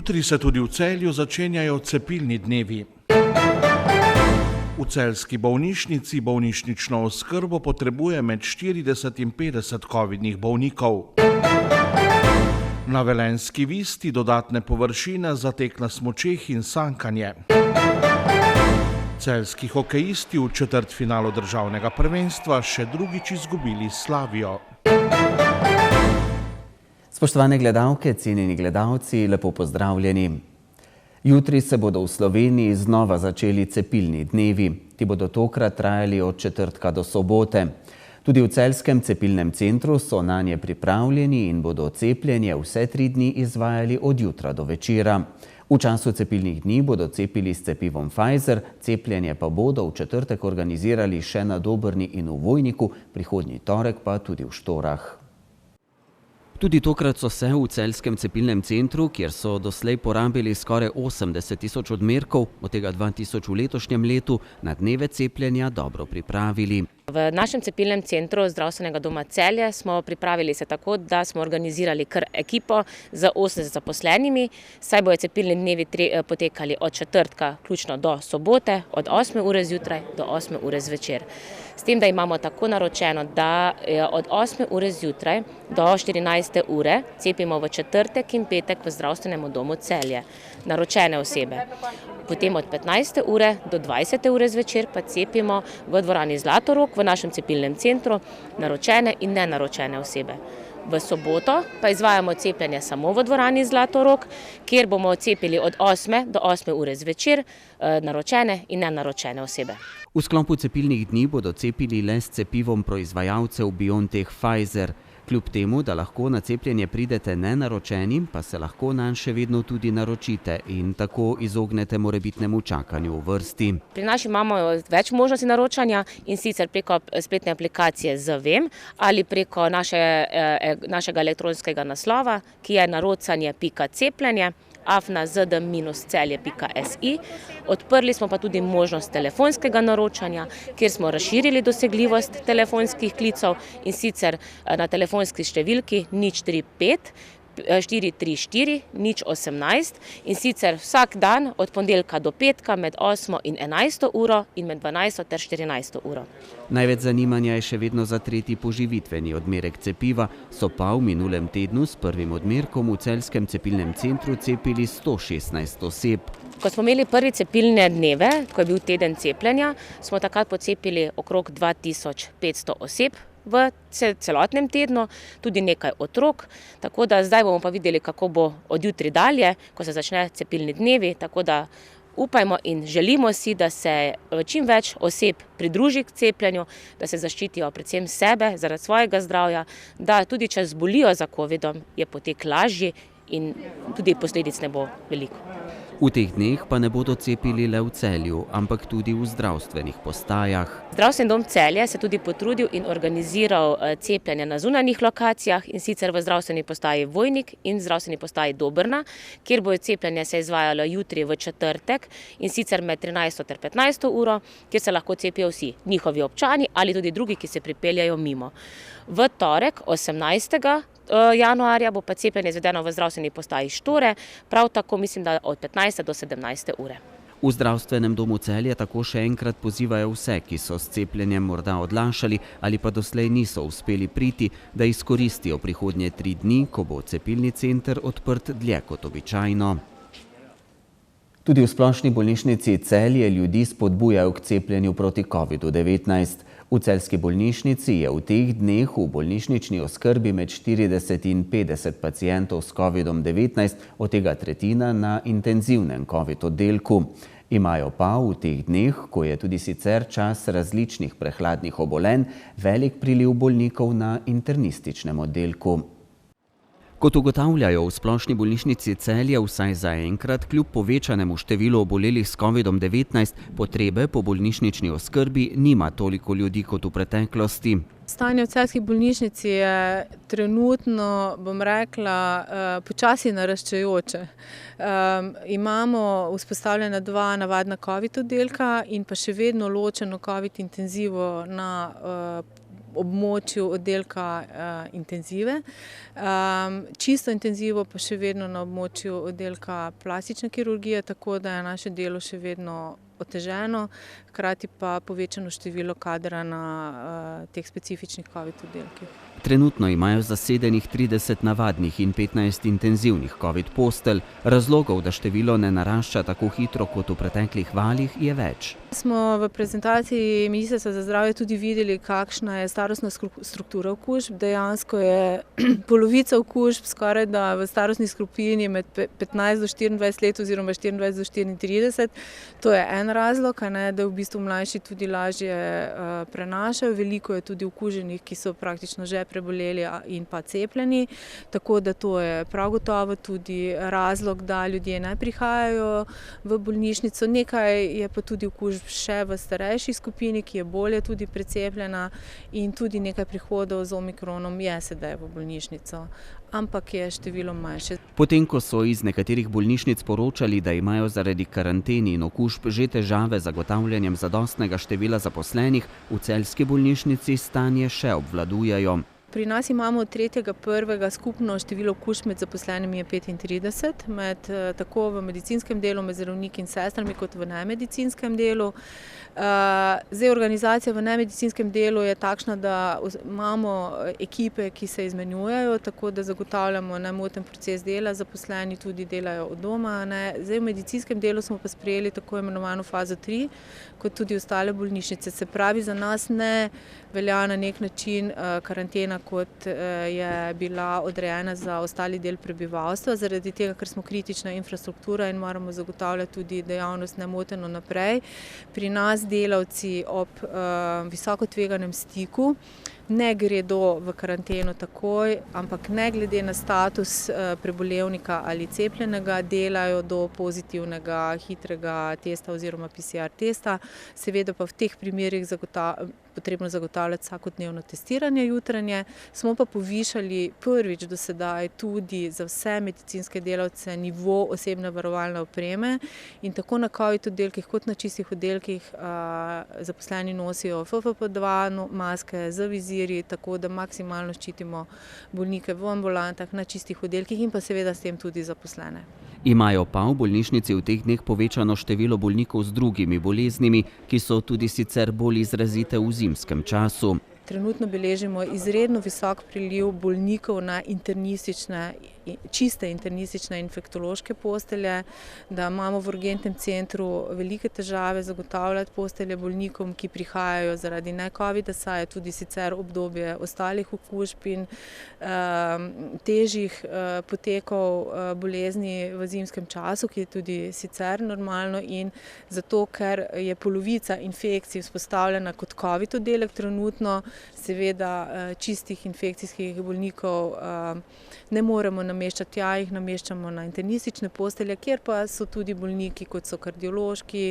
Jutri se tudi v Celju začenjajo cepilni dnevi. V celjski bolnišnici bolnišnično oskrbo potrebuje med 40 in 50 covidnih bolnikov. Na Velenjski Visti dodatne površine za tek na smučeh in sankanje. Celjski hokejisti v četrtfinalu državnega prvenstva še drugič izgubili s Slavijo. Spoštovane gledalke, cenjeni gledalci, lepo pozdravljeni. Jutri se bodo v Sloveniji znova začeli cepilni dnevi. Ti bodo tokrat trajali od četrtka do sobote. Tudi v celjskem cepilnem centru so nanje pripravljeni in bodo cepljenje vse 3 dni izvajali od jutra do večera. V času cepilnih dni bodo cepili s cepivom Pfizer, cepljenje pa bodo v četrtek organizirali še na Dobrni in v Vojniku, prihodnji torek pa tudi v Štorah. Tudi tokrat so se v celjskem cepilnem centru, kjer so doslej porabili skoraj 80 tisoč odmerkov, od tega 2 tisoč v letošnjem letu, na dneve cepljenja dobro pripravili. V našem cepilnem centru Zdravstvenega doma Celje smo pripravili se tako, da smo organizirali kar ekipo z 80 zaposlenimi, saj bojo cepilni dnevi potekali od četrtka vključno do sobote, od 8. ure zjutraj do 8. ure zvečer. S tem, da imamo tako naročeno, da od 8. ure zjutraj do 14. ure cepimo v četrtek in petek v Zdravstvenem domu Celje naročene osebe. Potem od 15. ure do 20. ure zvečer pa cepimo v dvorani Zlatorog v našem cepilnem centru naročene in nenaročene osebe. V soboto pa izvajamo cepljenje samo v dvorani Zlatorog, kjer bomo cepili od 8. do 8. ure zvečer naročene in nenaročene osebe. V sklopu cepilnih dni bodo cepili le s cepivom proizvajalcev BioNTech Pfizer. Kljub temu, da lahko na cepljenje pridete nenaročeni, pa se lahko nanj še vedno tudi naročite in tako izognete morebitnemu čakanju v vrsti. Pri nas imamo več možnosti naročanja, in sicer preko spletne aplikacije Zvem ali preko našega elektronskega naslova, ki je narocanje.cepljenje @zdm-celje.si. Odprli smo pa tudi možnost telefonskega naročanja, kjer smo razširili dosegljivost telefonskih klicev, in sicer na telefonski številki 045 434 018, in sicer vsak dan od ponedeljka do petka med 8. in 11. uro in med 12. ter 14. uro. Največ zanimanja je še vedno za tretji poživitveni odmerek cepiva, so pa v minulem tednu s prvim odmerkom v celjskem cepilnem centru cepili 116 oseb. Ko smo imeli prvi cepilne dneve, ko je bil teden cepljenja, smo takrat pocepili okrog 2500 oseb v celotnem tednu, tudi nekaj otrok, tako da zdaj bomo pa videli, kako bo od jutri dalje, ko se začne cepilni dnevi, tako da upajmo in želimo si, da se čim več oseb pridruži k cepljenju, da se zaščitijo predvsem sebe, zaradi svojega zdravja, da tudi če zbolijo za covidom, je potek lažji in tudi posledic ne bo veliko. V teh dneh pa ne bodo cepili le v Celju, ampak tudi v zdravstvenih postajah. Zdravstveni dom Celje se tudi potrudil in organiziral cepljenje na zunanjih lokacijah, in sicer v zdravstveni postaji Vojnik in zdravstveni postaji Dobrna, kjer bo cepljenje se izvajalo jutri v četrtek, in sicer med 13. ter 15. uro, kjer se lahko cepijo vsi njihovi občani ali tudi drugi, ki se pripeljajo mimo. V torek 18. januarja bo pa cepljenje izvedeno v zdravstveni postaji Štore, prav tako mislim, da od 15. do 17. ure. V Zdravstvenem domu Celje tako še enkrat pozivajo vse, ki so s cepljenjem morda odlašali ali pa doslej niso uspeli priti, da izkoristijo prihodnje 3 dni, ko bo cepilni center odprt dlje kot običajno. Tudi v splošni bolnišnici Celje ljudi spodbujajo k cepljenju proti COVID-19. V celjski bolnišnici je v teh dneh v bolnišnični oskrbi med 40 in 50 pacientov s COVID-19, od tega tretjina na intenzivnem COVID oddelku. Imajo pa v teh dneh, ko je tudi sicer čas različnih prehladnih obolenj, velik priliv bolnikov na internističnem oddelku. Kot ugotavljajo v splošni bolnišnici Celje, vsaj zaenkrat, kljub povečanemu številu obolelih s COVID-19, potrebe po bolnišnični oskrbi nima toliko ljudi kot v preteklosti. Stanje v celjski bolnišnici je trenutno, bom rekla, počasi naraščajoče. Imamo vzpostavljena 2 navadna COVID oddelka in pa še vedno ločeno COVID intenzivo na območju oddelka intenzive. Čisto intenzivo pa še vedno na območju oddelka plastične kirurgije, tako da je naše delo še vedno oteženo, hkrati pa povečano število kadra na teh specifičnih COVID oddelkih. Trenutno imajo zasedenih 30 navadnih in 15 intenzivnih COVID postelj. Razlogov, da število ne narašča tako hitro kot v preteklih valih, je več. Smo v prezentaciji Ministrstva za zdravje tudi videli, kakšna je starostna struktura okužb. Dejansko je polovica okužb skoraj da v starostni skupini med 15 do 24 let oziroma 24 do 34. To je en razlog, da v bistvu mlajši tudi lažje prenašajo. Veliko je tudi okuženih, ki so praktično že preboleli in pa cepljeni. Tako da to je prav gotovo tudi razlog, da ljudje ne prihajajo v bolnišnico. Nekaj je pa tudi okužb še v starejši skupini, ki je bolje tudi precepljena, in tudi nekaj prihodov z omikronom je sedaj v bolnišnico, ampak je število manjše. Potem, ko so iz nekaterih bolnišnic poročali, da imajo zaradi karanteni in okužb že težave z zagotavljanjem zadostnega števila zaposlenih, v celjski bolnišnici stanje še obvladujejo. Pri nas imamo od 3.1. skupno število okužb med zaposlenimi je 35, tako v medicinskem delu med zdravniki in sestrami kot v nemedicinskem delu. Zdaj, organizacija v nemedicinskem delu je takšna, da imamo ekipe, ki se izmenjujejo, tako da zagotavljamo nemoten proces dela, zaposleni tudi delajo od doma. Zdaj, v medicinskem delu smo pa sprejeli tako imenovano fazo 3, kot tudi ostale bolnišnice. Se pravi, za nas ne velja na nek način karantena, kot je bila odrejena za ostali del prebivalstva, zaradi tega, ker smo kritična infrastruktura in moramo zagotavljati tudi dejavnost nemoteno naprej. Pri nas delavci ob visoko tveganem stiku ne gredo v karanteno takoj, ampak ne glede na status prebolevnika ali cepljenega, delajo do pozitivnega hitrega testa oziroma PCR testa. Seveda pa v teh primerih potrebno zagotavljati vsakodnevno testiranje jutranje. Smo pa povišali prvič do sedaj tudi za vse medicinske delavce nivo osebne varovalne opreme in tako na COVID oddelkih kot na čistih oddelkih zaposleni nosijo FFP2 maske z viziri, tako da maksimalno ščitimo bolnike v ambulantah, na čistih oddelkih in pa seveda s tem tudi zaposlene. Imajo pa v bolnišnici v teh dneh povečano število bolnikov z drugimi boleznimi, ki so tudi sicer bolj izrazite v zimskem času. Trenutno beležimo izredno visok priliv bolnikov na čiste internistične infektološke postelje, da imamo v urgentnem centru velike težave zagotavljati postelje bolnikom, ki prihajajo zaradi ne-covida, saj je tudi sicer obdobje ostalih okužb in težjih potekov bolezni v zimskem času, ki je tudi sicer normalno, in zato, ker je polovica infekcij vzpostavljena kot COVID oddelek trenutno, seveda čistih infekcijskih bolnikov ne moremo nameščati, jih nameščamo na internistične postelje, kjer pa so tudi bolniki, kot so kardiološki,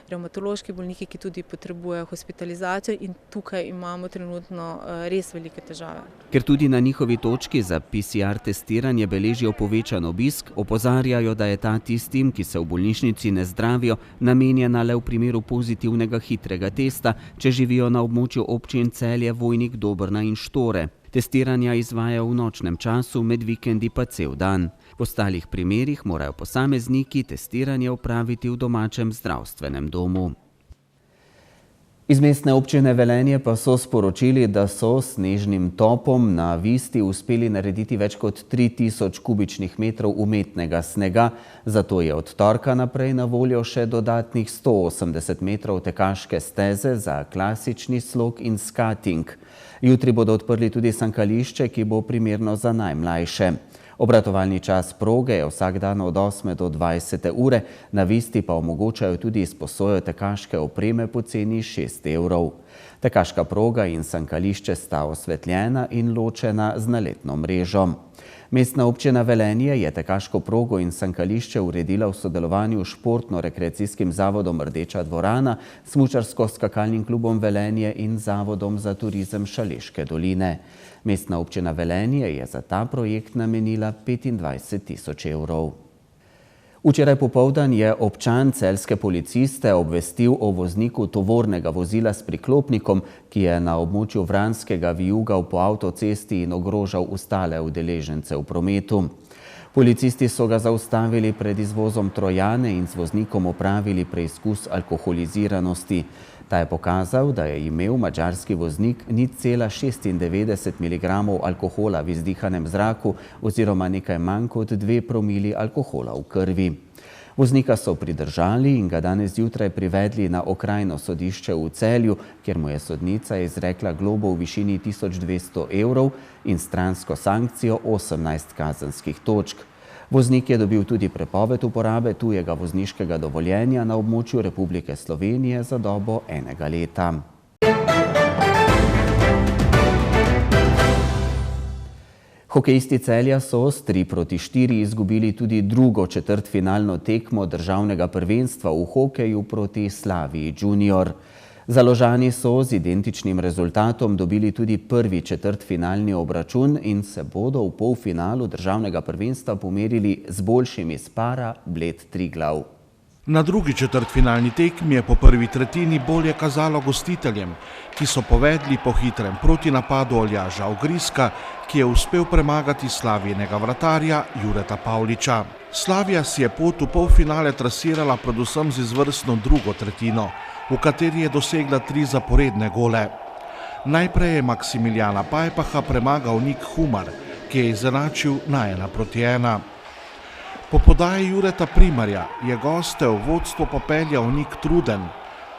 revmatološki bolniki, ki tudi potrebujejo hospitalizacijo, in tukaj imamo trenutno res velike težave. Ker tudi na njihovi točki za PCR testiranje beležijo povečan obisk, opozarjajo, da je ta tistim, ki se v bolnišnici ne zdravijo, namenjena le v primeru pozitivnega hitrega testa, če živijo na območju občin Celje, Vojnik, Dobrna in Štore. Testiranja izvajajo v nočnem času, med vikendi pa cel dan. V ostalih primerih morajo posamezniki testiranje opraviti v domačem zdravstvenem domu. Iz Mestne občine Velenje pa so sporočili, da so s snežnim topom na Visti uspeli narediti več kot 3000 kubičnih metrov umetnega snega, zato je od torka naprej na voljo še dodatnih 180 metrov tekaške steze za klasični slog in skating. Jutri bodo odprli tudi sankališče, ki bo primerno za najmlajše. Obratovalni čas proge je vsak dan od 8 do 20 ure, na Visti pa omogočajo tudi izposojo tekaške opreme po ceni 6 evrov. Tekaška proga in sankališče sta osvetljena in ločena z naletno mrežo. Mestna občina Velenje je tekaško progo in sankališče uredila v sodelovanju s Športno-rekreacijskim zavodom Rdeča dvorana, Smučarsko-skakalnim klubom Velenje in Zavodom za turizem Šaleške doline. Mestna občina Velenje je za ta projekt namenila 25 000 evrov. Včeraj popoldan je občan celjske policiste obvestil o vozniku tovornega vozila s priklopnikom, ki je na območju Vranskega vijugal po avtocesti in ogrožal ostale udeležence v prometu. Policisti so ga zaustavili pred izvozom Trojane in z voznikom opravili preizkus alkoholiziranosti. Ta je pokazal, da je imel madžarski voznik 0,96 mg alkohola v izdihanem zraku oziroma nekaj manj kot 2 promili alkohola v krvi. Voznika so pridržali in ga danes zjutraj privedli na okrajno sodišče v Celju, kjer mu je sodnica izrekla globo v višini 1200 evrov in stransko sankcijo 18 kazenskih točk. Voznik je dobil tudi prepoved uporabe tujega vozniškega dovoljenja na območju Republike Slovenije za dobo 1 leta. Hokejisti Celja so s 3-4 izgubili tudi drugo četrtfinalno tekmo državnega prvenstva v hokeju proti Slaviji Junior. Založani so z identičnim rezultatom dobili tudi prvi četrtfinalni obračun in se bodo v polfinalu državnega prvenstva pomerili z boljšimi s para Bled Triglav. Na drugi četrtfinalni tekmi je po prvi tretjini bolje kazalo gostiteljem, ki so povedli po hitrem protinapadu Aljaža Ogriska, ki je uspel premagati Slavijinega vratarja Jureta Pavliča. Slavija si je pot v polfinale trasirala predvsem z izvrstno drugo tretjino, v kateri je dosegla 3 zaporedne gole. Najprej je Maksimiljana Pajpaha premagal Nik Humar, ki je izenačil na 1:1. Po podaji Jureta Primarja je goste v vodstvo popeljal Nik Truden.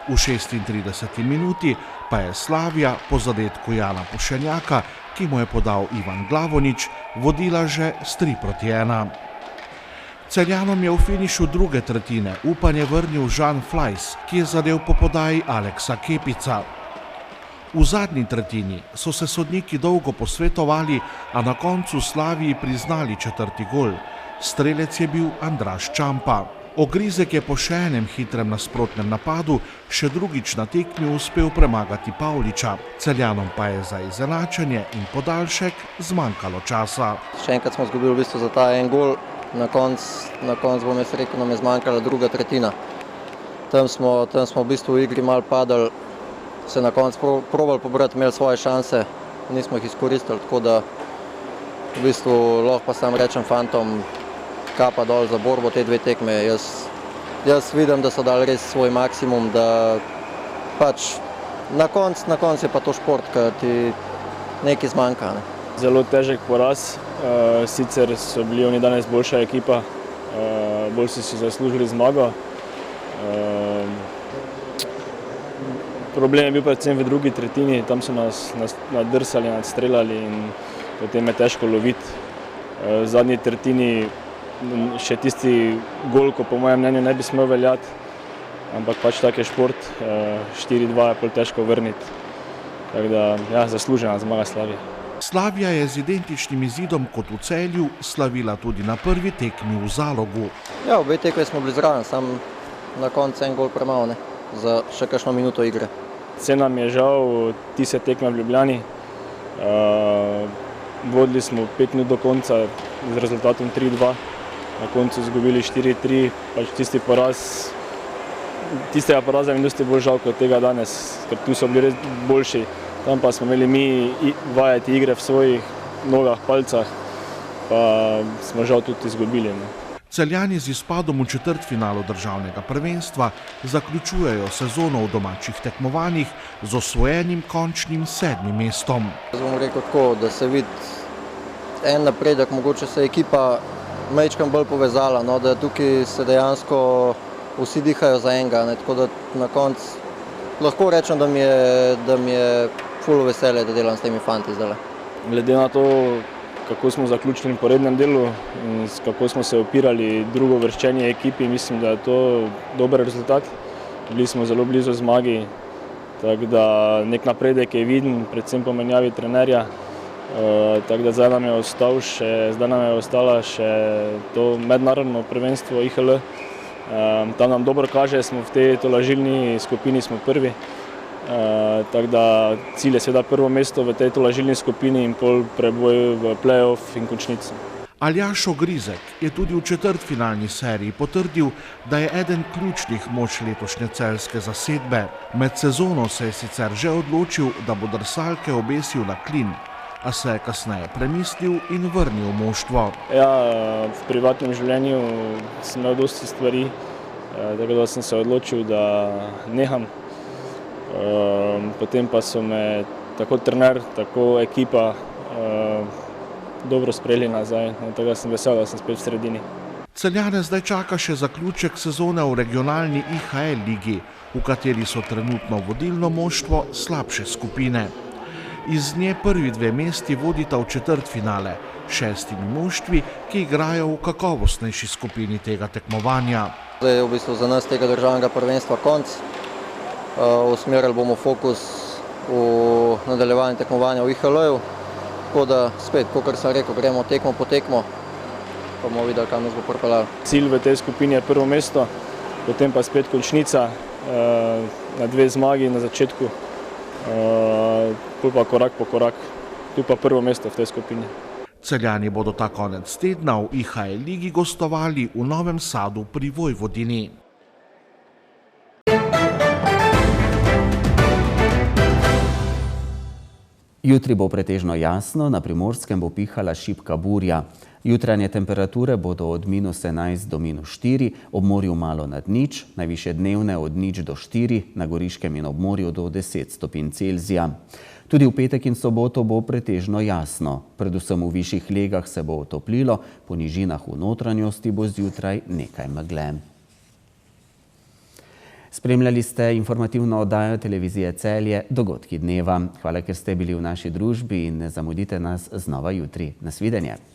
V 36. minuti pa je Slavija po zadetku Jana Pušenjaka, ki mu je podal Ivan Glavonič, vodila že s 3:1. Celjanom je v finišu druge tretjine upanje vrnil Žan Flajs, ki je zadel po podaji Aleksa Kepica. V zadnji tretjini so se sodniki dolgo posvetovali, a na koncu Slaviji priznali 4. gol. Strelec je bil Andraž Čampa. Ogrizek je po še enem hitrem nasprotnem napadu še drugič na tekmi uspel premagati Pavliča. Celjanom pa je za izenačenje in podaljšek zmanjkalo časa. Še enkrat smo izgubili v bistvu za ta en gol. Na koncu bom jaz rekel, nam je zmanjkala druga tretjina. Tam smo v bistvu v igri malo padali, se na koncu probali pobrati, imeli svoje šanse, nismo jih izkoristili, tako da v bistvu lahko pa sam rečem fantom, kapa dol za borbo te 2 tekme. Jaz vidim, da so dali res svoj maksimum, da pač na koncu je pa to šport, ker ti nekaj zmanjka. Zelo težek poraz, sicer so bili oni danes boljša ekipa, bolj so si zaslužili zmago. Problem je bil predvsem v drugi tretjini, tam so nas nadrsali, nadstrelali in potem je težko loviti. V zadnji tretjini še tisti gol, ko po mojem mnenju ne bi smel veljati, ampak pač tak je šport, 4:2 je pol težko vrniti. Tako da, ja, zaslužena zmaga Slavije. Slavija je z identičnim izidom kot v Celju slavila tudi na prvi tekmi v Zalogu. Ja, obe tekmi smo bili zraven, sam na koncu en gol premalo, za še kakšno minuto igre. Vse nam je žal tiste tekme v Ljubljani. Vodili smo 5 minut do konca z rezultatom 3:2, na koncu izgubili 4:3, pač tisti poraz, tistega poraza mi dosti bolj žal kot tega danes, ker tu so bili res boljši. Tam pa smo imeli mi vajati igre v svojih nogah, palcah, pa smo žal tudi izgubili. Celjani z izpadom v četrtfinalu državnega prvenstva zaključujejo sezono v domačih tekmovanjih z osvojenim končnim 7. mestom. Jaz bom rekel tako, da se vidi en napredek, mogoče se je ekipa majčkeno bolj povezala, da tukaj se dejansko vsi dihajo za enega, tako da na koncu lahko rečem, da mi je ful veselje, da delam s temi fanti zdaj. Glede na to, kako smo zaključili po rednem delu in kako smo se opirali drugo vrščenje ekipi, mislim, da je to dober rezultat. Bili smo zelo blizu zmagi, tako da nek napredek je viden, predvsem po menjavi trenerja. Tako da zdaj nam je ostala še to mednarodno prvenstvo IHL. Tam nam dobro kaže, smo v tej tolažilni skupini smo prvi. Tako da cilj je seveda prvo mesto v tej tolažilni skupini in pol preboj v play-off in končnico. Aljaž Ogrizek je tudi v četrtfinalni seriji potrdil, da je eden ključnih mož letošnje celjske zasedbe. Med sezono se je sicer že odločil, da bo drsalke obesil na klin, a se je kasneje premislil in vrnil v moštvo. Ja, v privatnem življenju sem imel dosti stvari, tako da sem se odločil, da neham. Potem pa so me tako trener, tako ekipa dobro sprejeli nazaj, tako da sem vesel, da sem spet v sredini. Celjane zdaj čaka še zaključek sezone v regionalni IHL ligi, v kateri so trenutno vodilno moštvo slabše skupine. Iz nje prvi dve mesti vodita v četrtfinale, 6 moštvi, ki igrajo v kakovostnejši skupini tega tekmovanja. Zdaj je v bistvu za nas tega državnega prvenstva konc. Usmerili bomo fokus v nadaljevanje tekmovanja v IHL-ju. Tako da spet, kot sem rekel, gremo tekmo po tekmo, pa bomo videli, kam nas bo pripeljalo. Cilj v tej skupini je prvo mesto, potem pa spet končnica na 2 zmagi na začetku, pa korak po korak, tu pa prvo mesto v tej skupini. Celjani bodo ta konec tedna v IHL ligi gostovali v Novem Sadu pri Vojvodini. Jutri bo pretežno jasno, na Primorskem bo pihala šibka burja. Jutranje temperature bodo od -11 do -4, ob morju malo nad nič, najvišje dnevne od 0 do 4, na Goriškem in ob morju do 10 stopinj Celzija. Tudi v petek in soboto bo pretežno jasno. Predvsem v višjih legah se bo otoplilo, po nižinah v notranjosti bo zjutraj nekaj megle. Spremljali ste informativno oddajo televizije Celje Dogodki dneva. Hvala, ker ste bili v naši družbi in ne zamudite nas znova jutri. Nasvidenje.